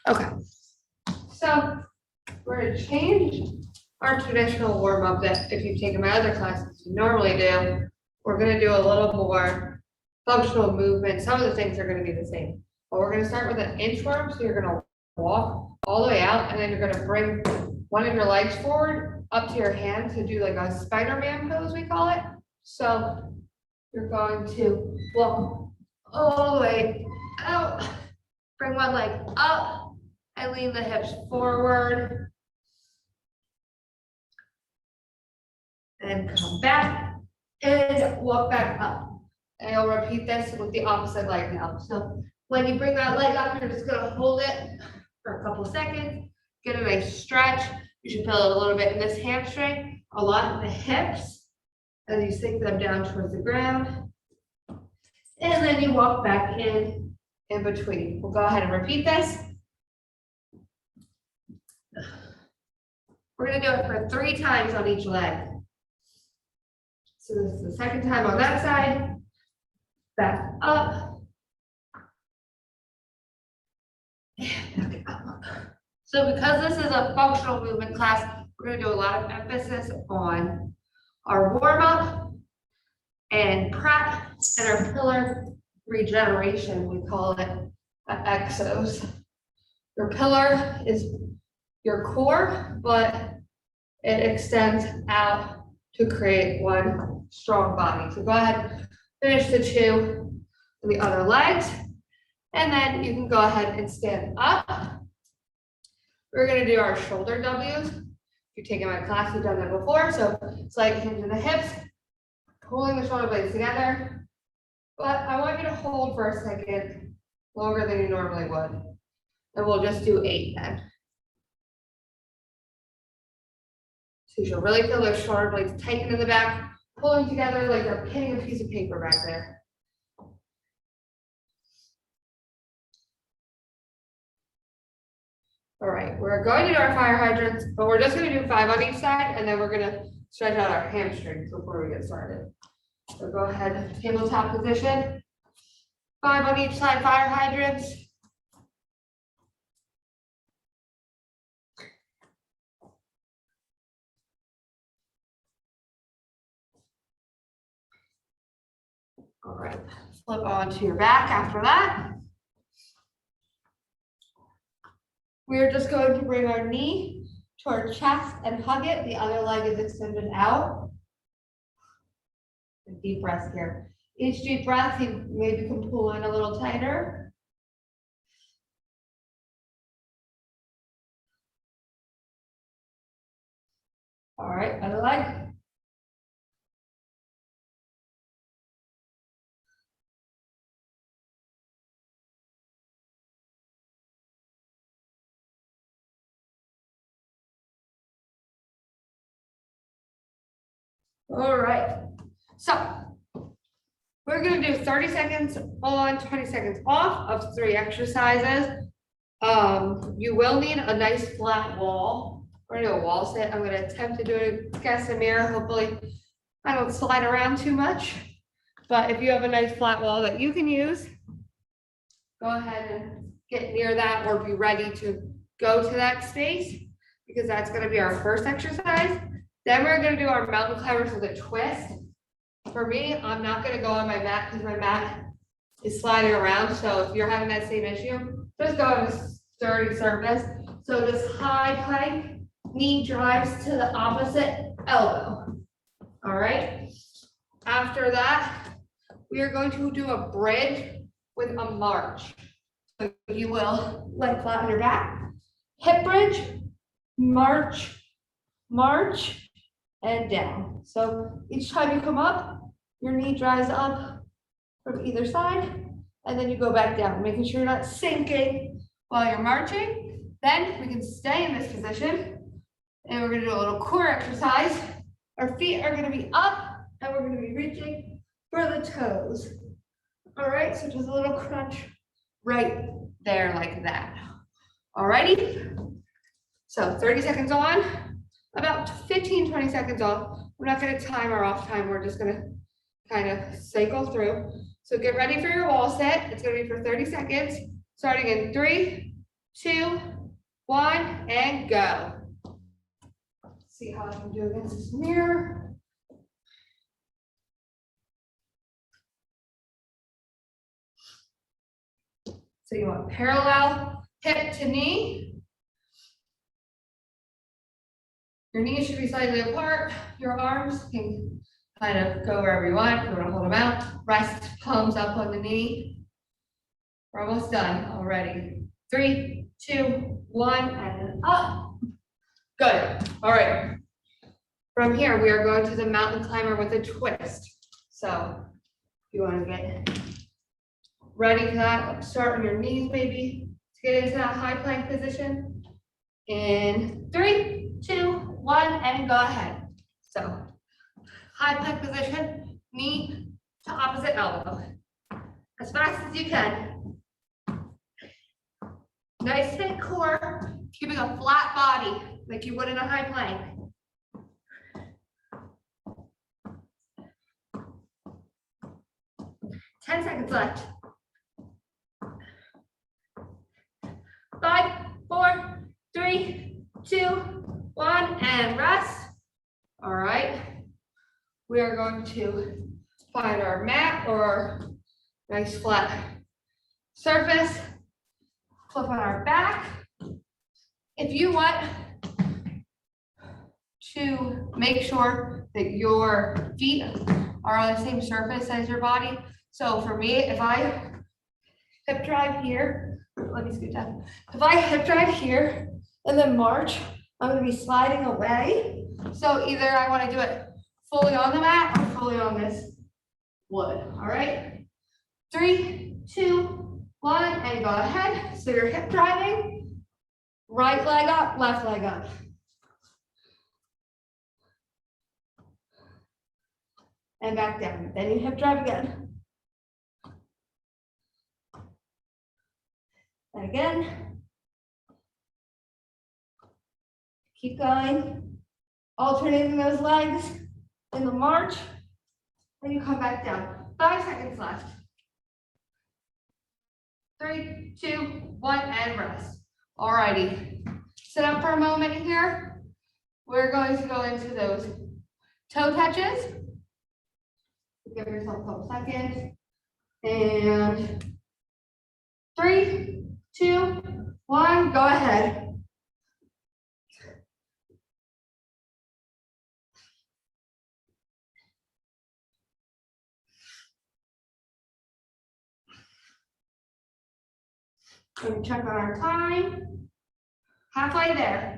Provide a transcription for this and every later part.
Okay, so we're gonna change our traditional warm up that if you've taken my other classes you normally do. We're gonna do a little more functional movement. Some of the things are gonna be the same. But we're gonna start with an inchworm, so you're gonna walk all the way out and then you're gonna bring one of your legs forward up to your hand to do like a Spider-Man pose, we call it. So you're going to walk all the way out, bring one leg up and lean the hips forward. And come back and walk back up. And you'll repeat this with the opposite leg now. So when you bring that leg up, you're just gonna hold it for a couple seconds, get a nice stretch. You should feel it a little bit in this hamstring, a lot in the hips, as you sink them down towards the ground. And then you walk back in between. We'll go ahead and repeat this. We're gonna do it for 3 times on each leg. So this is the second time on that side. Back up. And back up. So because this is a functional movement class, we're going to do a lot of emphasis on our warm-up and prep and our pillar regeneration, we call it exos. Your pillar is your core, but it extends out to create one strong body. So go ahead, finish the 2 on the other legs, and then you can go ahead and stand up. We're gonna do our shoulder W's. If you've taken my class, you've done that before. So slight hinge in the hips, pulling the shoulder blades together. But I want you to hold for a second, longer than you normally would. And we'll just do 8 then. So you'll really feel those shoulder blades tighten in the back, pulling together like you're pinning a piece of paper back there. All right, we're going to do our fire hydrants, but we're just gonna do 5 on each side, and then we're gonna stretch out our hamstrings before we get started. So go ahead, tabletop position. 5 on each side, fire hydrants. All right, flip onto your back after that. We are just going to bring our knee to our chest and hug it. The other leg is extended out. A deep breath here. Each deep breath, you maybe can pull in a little tighter. All right, other leg. All right, so we're gonna do 30 seconds on, 20 seconds off of 3 exercises. You will need a nice flat wall. We're gonna do a wall sit. I'm gonna attempt to do it against a mirror. Hopefully I don't slide around too much. But if you have a nice flat wall that you can use, go ahead and get near that or be ready to go to that space, because that's gonna be our first exercise. Then we're gonna do our mountain climbers with a twist. For me, I'm not gonna go on my mat because my mat is sliding around. So if you're having that same issue, just go on a sturdy surface. So this high plank, knee drives to the opposite elbow. All right. After that, we are going to do a bridge with a march. So you will leg flat on your back, hip bridge, march, march, and down. So each time you come up, your knee drives up from either side, and then you go back down, making sure you're not sinking while you're marching. Then we can stay in this position, and we're gonna do a little core exercise. Our feet are gonna be up, and we're gonna be reaching for the toes. All right, so just a little crunch right there like that. All righty. So 30 seconds on, about 15, 20 seconds off. We're not gonna time our off time. We're just gonna kind of cycle through. So get ready for your wall set. It's gonna be for 30 seconds, starting in 3, 2, 1, and go. See how I can do against this mirror. So you want parallel hip to knee. Your knees should be slightly apart. Your arms can kind of go wherever you want. If you want to hold them out, rest palms up on the knee. We're almost done already. 3, 2, 1, and up. Good. All right. From here, we are going to the mountain climber with a twist. So if you want to get ready for that, start on your knees maybe to get into that high plank position. In 3, 2, 1, and go ahead. So high plank position, knee to opposite elbow. As fast as you can. Nice thick core, keeping a flat body like you would in a high plank. Ten seconds left. 5, 4, 3, 2, 1, and rest. All right. We are going to find our mat or nice flat surface. Flip on our back. If you want to make sure that your feet are on the same surface as your body. So for me, if I hip drive here, let me scoot down. If I hip drive here and then march, I'm going to be sliding away. So either I want to do it fully on the mat or fully on this wood. All right. 3, 2, 1, and go ahead. So you're hip driving, right leg up, left leg up. And back down. Then you hip drive again. And again. Keep going. Alternating those legs in the march. Then you come back down. 5 seconds left. 3, 2, 1, and rest. All righty. Sit up for a moment here. We're going to go into those toe touches. Give yourself a couple seconds. And 3, 2, 1, go ahead. And check on our time. Halfway there.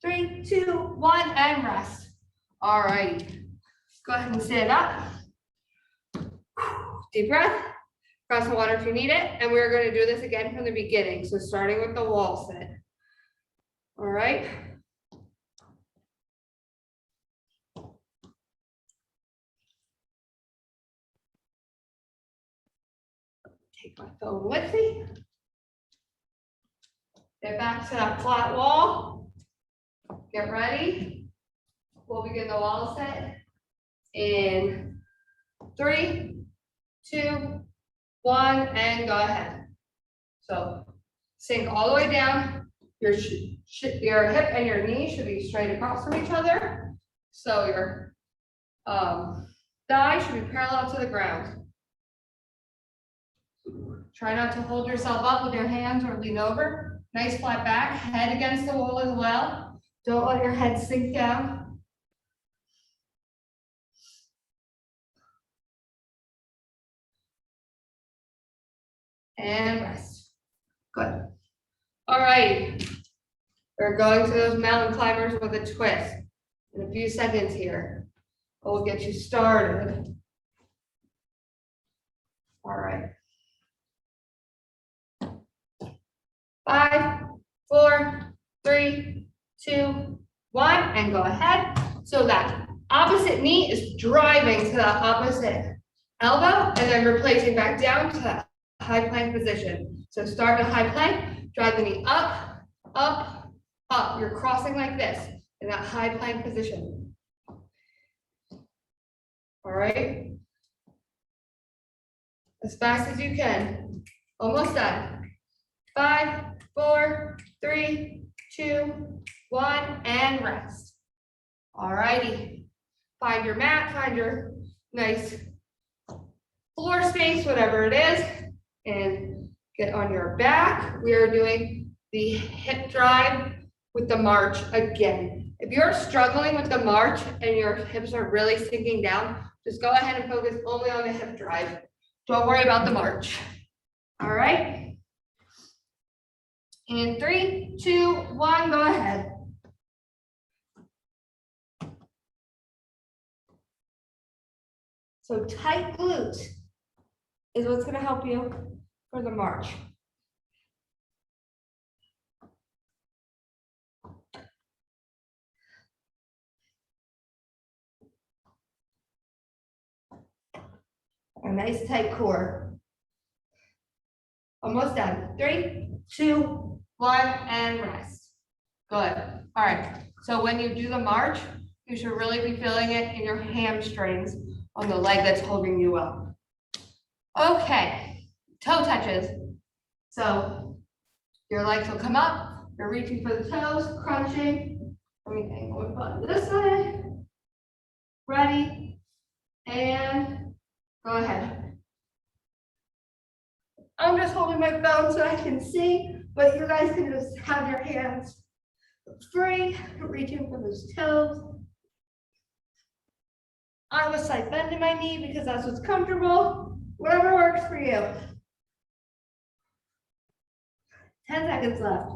Three, 2, 1, and rest. All right. Go ahead and stand up. Deep breath. Grab some water if you need it. And we're going to do this again from the beginning. So starting with the wall sit. All right. Take my phone with me. Get back to that flat wall. Get ready. We'll begin the wall set in 3, 2, 1, and go ahead. So sink all the way down. Your hip and your knee should be straight across from each other. So your thigh should be parallel to the ground. Try not to hold yourself up with your hands or lean over. Nice flat back, head against the wall as well. Don't let your head sink down. And rest. Good. All right. We're going to those mountain climbers with a twist in a few seconds here. We'll get you started. All right. 5, 4, 3, 2, 1, and go ahead. So that opposite knee is driving to the opposite elbow and then replacing back down to that high plank position. So start a high plank, drive the knee up, up, up. You're crossing like this in that high plank position. right? As fast as you can. Almost done. 5, 4, 3, 2, 1, and rest. All righty. Find your mat, find your nice floor space, whatever it is, and get on your back. We are doing the hip drive with the march again. If you're struggling with the march and your hips are really sinking down, just go ahead and focus only on the hip drive. Don't worry about the march. All right. In 3, 2, 1, go ahead. So tight glutes is what's going to help you for the march. A nice tight core. Almost done. 3, 2, 1, and rest. Good. All right. So when you do the march, you should really be feeling it in your hamstrings on the leg that's holding you up. Okay. Toe touches. So your legs will come up. You're reaching for the toes, crunching. Let me angle my butt this way. Ready. And go ahead. I'm just holding my phone so I can see, but you guys can just have your hands free, reaching for those toes. I have a slight bend in my knee because that's what's comfortable. Whatever works for you. 10 seconds left.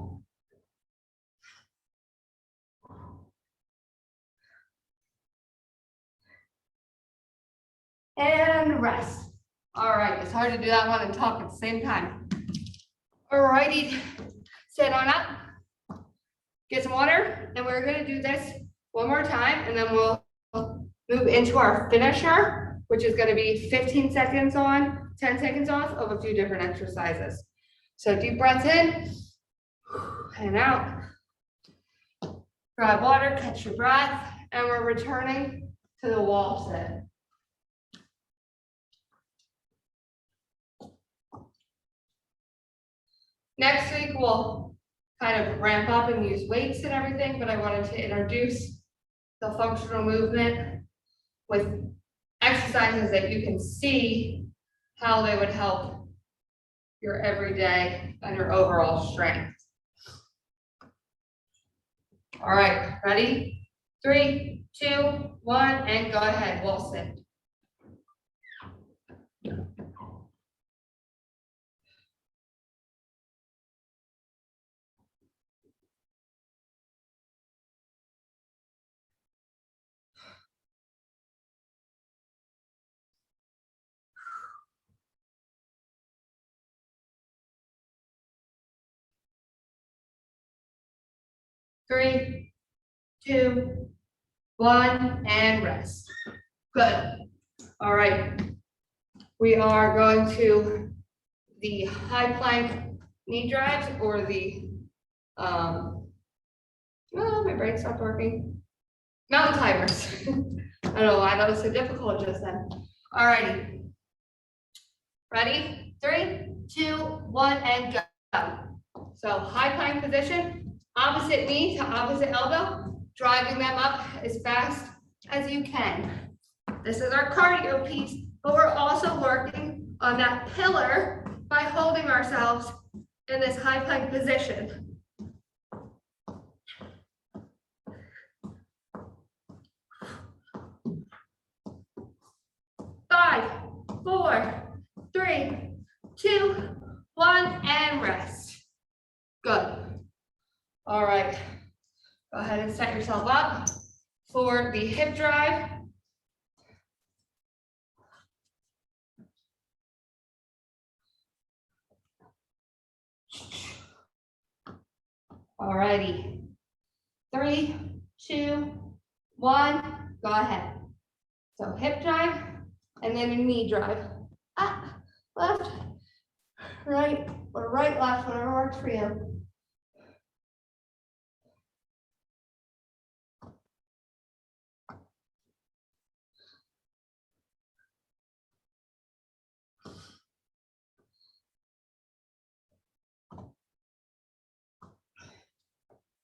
And rest. All right, it's hard to do that one and talk at the same time. All righty, sit on up, get some water, and we're gonna do this one more time, and then we'll move into our finisher, which is gonna be 15 seconds on, 10 seconds off of a few different exercises. So deep breaths in and out. Grab water, catch your breath, and we're returning to the wall sit. Next week, we'll kind of ramp up and use weights and everything, but I wanted to introduce the functional movement with exercises that you can see how they would help your everyday and your overall strength. All right, ready? 3, 2, 1, and go ahead, wall sit. Three, 2, 1, and rest. Good. All right. We are going to the high plank knee drives or the, oh, my brain stopped working. Mountain climbers. I don't know why that was so difficult just then. All righty. Ready? 3, 2, 1, and go. So high plank position, opposite knee to opposite elbow, driving them up as fast as you can. This is our cardio piece, but we're also working on that pillar by holding ourselves in this high plank position. 5, 4, 3, 2, 1, and rest. Good. All right. Go ahead and set yourself up for the hip drive. All righty. 3, 2, 1, go ahead. So hip drive and then a knee drive. Up, left, right, or right, left, whatever works for you.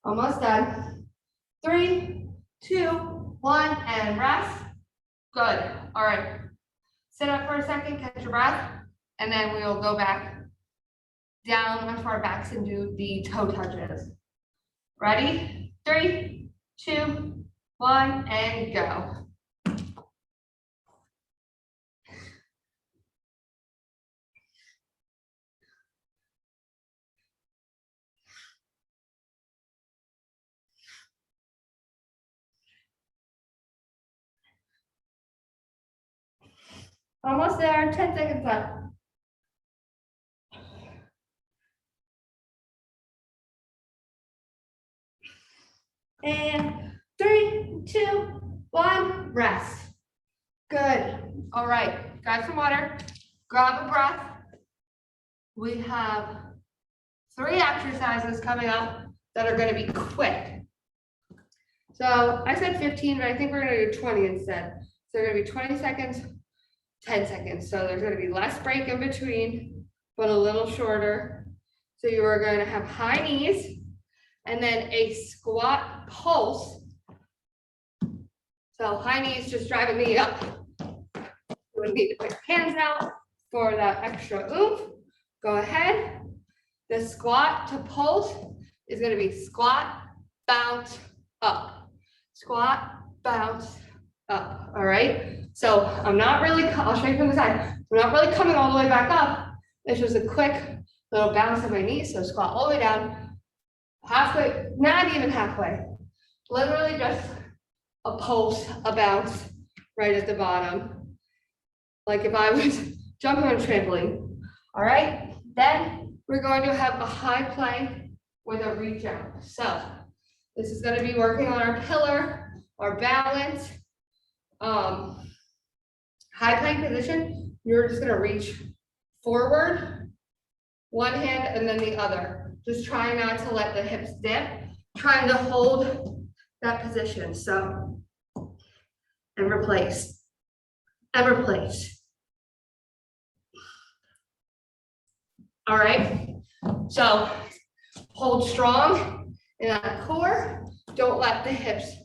Almost done. 3, 2, 1, and rest. Good. All right. Sit up for a second, catch your breath, and then we will go back down onto our backs and do the toe touches. Ready? 3, 2, 1, and go. Almost there, 10 seconds left. And 3, 2, 1, rest. Good. All right, grab some water, grab a breath. We have 3 exercises coming up that are going to be quick. So I said 15, but I think we're going to do 20 instead. So they're going to be 20 seconds, 10 seconds. So there's going to be less break in between, but a little shorter. So you are going to have high knees and then a squat pulse. So high knees, just drive a knee up. You would need to put your hands out for that extra oomph. Go ahead. The squat to pulse is going to be squat, bounce, up. Squat, bounce, up. All right. So I'm not really, I'll show you from the side. I'm not really coming all the way back up. It's just a quick little bounce of my knees. So squat all the way down, halfway, not even halfway. Literally just a pulse, a bounce right at the bottom. Like if I was jumping on a trampoline. All right. Then we're going to have a high plank with a reach out. So this is going to be working on our pillar, our balance. High plank position, you're just going to reach forward, one hand and then the other. Just trying not to let the hips dip, trying to hold that position. So, and replace, and replace. All right, so hold strong in that core. Don't let the hips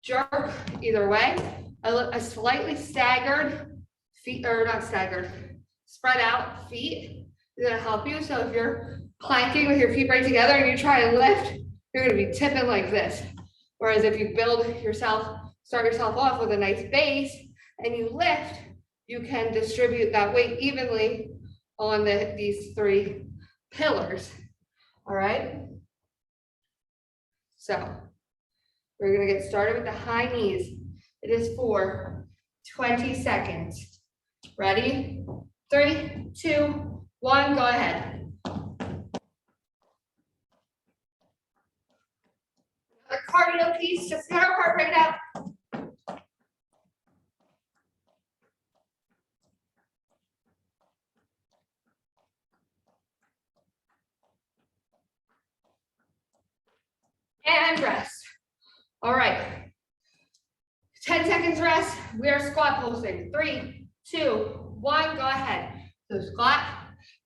jerk either way. A slightly staggered feet, or not staggered, spread out feet is gonna help you. So if you're planking with your feet right together and you try and lift, you're gonna be tipping like this. Whereas if you build yourself, start yourself off with a nice base and you lift, you can distribute that weight evenly on these 3 pillars. All right. So we're gonna get started with the high knees. It is for 20 seconds. Ready? 3, 2, 1, go ahead. A cardio piece, just get our heart rate up. And rest. All right. 10 seconds rest. We are squat pulsing. 3, 2, 1, go ahead. So squat,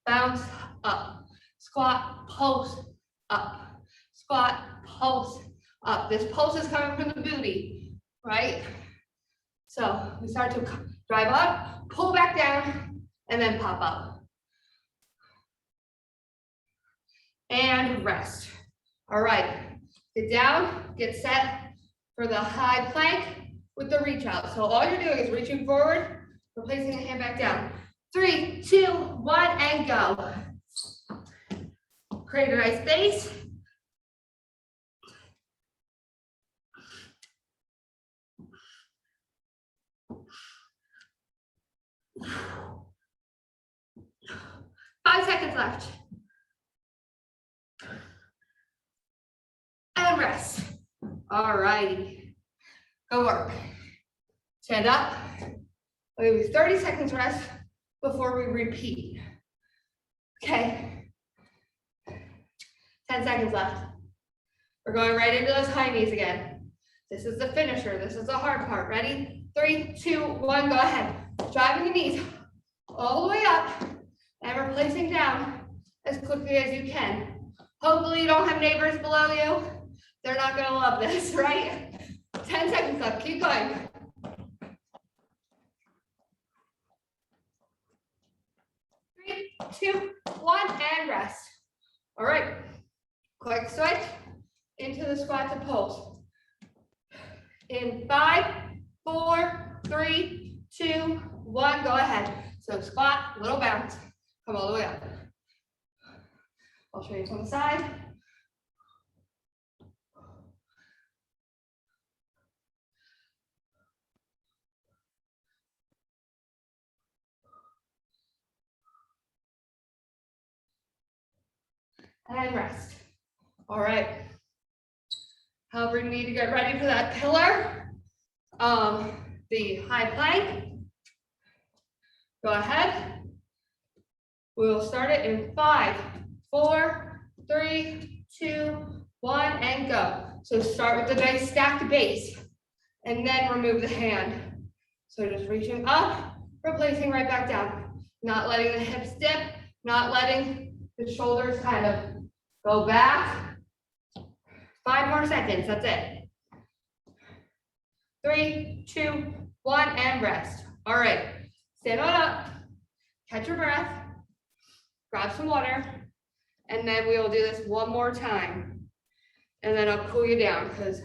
bounce, up. Squat, pulse, up. Squat, pulse, up. This pulse is coming from the booty, right? So we start to drive up, pull back down, and then pop up. And rest. All right. Get down, get set for the high plank with the reach out. So all you're doing is reaching forward, replacing the hand back down. 3, 2, 1, and go. Create a nice base. Five seconds left. And rest. All righty. Go work. Stand up. We'll give you 30 seconds rest before we repeat. Okay. 10 seconds left. We're going right into those high knees again. This is the finisher. This is the hard part. Ready? 3, 2, 1, go ahead. Driving the knees all the way up and replacing down as quickly as you can. Hopefully you don't have neighbors below you They're not gonna love this, right? 10 seconds left, keep going. 3, 2, 1, and rest. All right, quick switch into the squat to pulse. In 5, 4, 3, 2, 1, go ahead. So squat, little bounce, come all the way up. I'll show you from the side. And rest. All right. However, you need to get ready for that pillar. The high plank. Go ahead. We will start it in 5, 4, 3, 2, 1, and go. So start with the nice stacked base, and then remove the hand. So just reaching up, replacing right back down. Not letting the hips dip, not letting the shoulders kind of go back. 5 more seconds, that's it. 3, 2, 1, and rest. All right, stand on up, catch your breath, grab some water, and then we will do this one more time. And then I'll cool you down because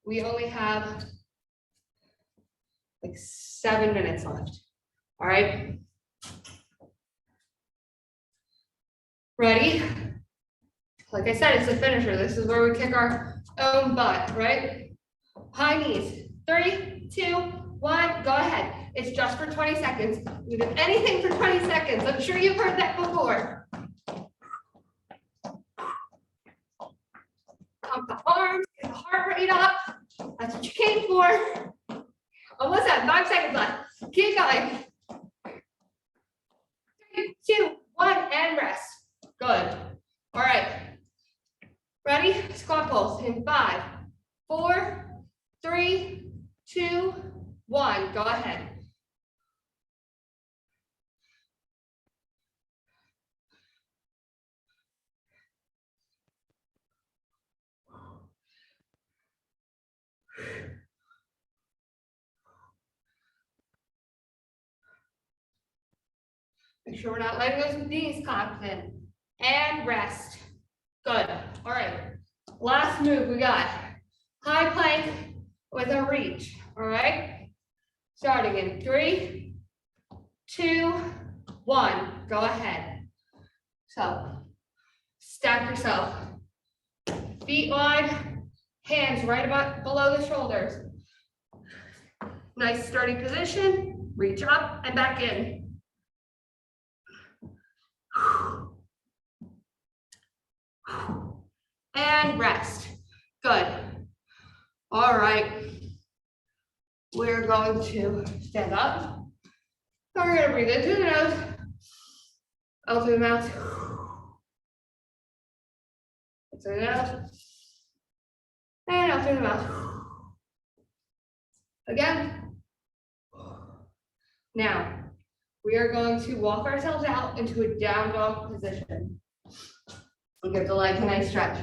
we only have like 7 minutes left. All right. Ready? Like I said, it's the finisher. This is where we kick our own butt, right? High knees. 3, 2, 1, go ahead. It's just for 20 seconds. You do anything for 20 seconds. I'm sure you've heard that before. Pump the arms, get the heart rate up. That's what you came for. Almost at 5 seconds left. Keep going. 3, 2, 1, and rest. Good. All right. Ready? Squat pulse in 5, 4, 3, 2, 1. Go ahead. Make sure we're not letting those knees collapse in. And rest. Good. All right. Last move we got. High plank with a reach. All right. Starting in 3, 2, 1. Go ahead. So stack yourself. Feet wide. Hands right about below the shoulders. Nice sturdy position. Reach up and back in. And rest. Good. All right. We're going to stand up. We're going to breathe in through the nose, out through the mouth. Through the nose. And out through the mouth. Again. Now, we are going to walk ourselves out into a down dog position. And give the legs a nice stretch.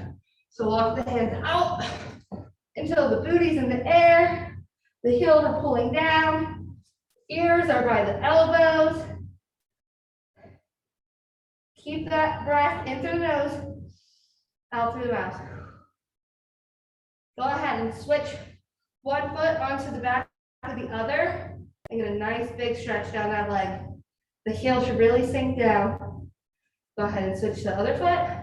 So walk the hands out until the booty's in the air. The heels are pulling down. Ears are by the elbows. Keep that breath in through the nose, out through the mouth. Go ahead and switch one foot onto the back of the other and get a nice big stretch down that leg. The heel should really sink down. Go ahead and switch to the other foot.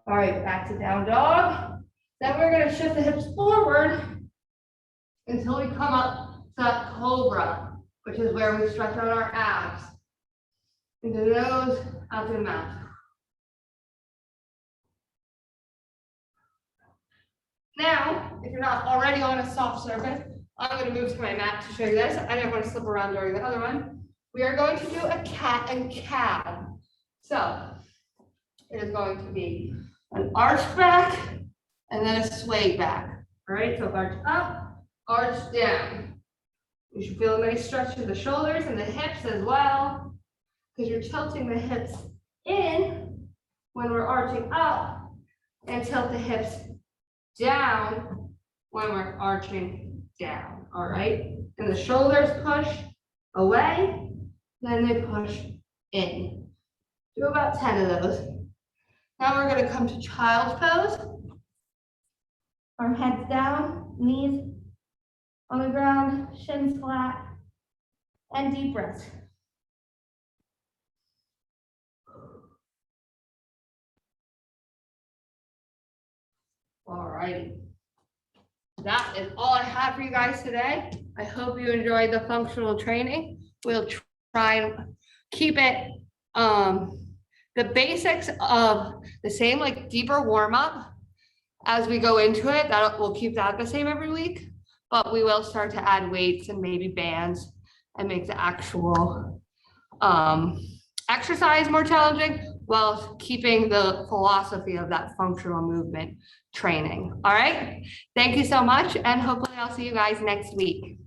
All right, back to down dog. Then we're going to shift the hips forward until we come up to that cobra, which is where we stretch out our abs. Into the nose, out through the mouth. Now, if you're not already on a soft surface, I'm going to move to my mat to show you this. I didn't want to slip around during the other one. We are going to do a cat and calf. So it is going to be an arch back and then a sway back. All right, so arch up, arch down. You should feel a nice stretch to the shoulders and the hips as well, because you're tilting the hips in when we're arching up, and tilt the hips down when we're arching down, all right? And the shoulders push away, then they push in. Do about 10 of those. Now we're gonna come to child's pose. Our heads down, knees on the ground, shins flat, and deep breaths. All right. That is all I have for you guys today. I hope you enjoyed the functional training. We'll try and keep it the basics of the same, like deeper warm up as we go into it. That we'll keep that the same every week, but we will start to add weights and maybe bands and make the actual exercise more challenging while keeping the philosophy of that functional movement training. All right. Thank you so much. And hopefully I'll see you guys next week.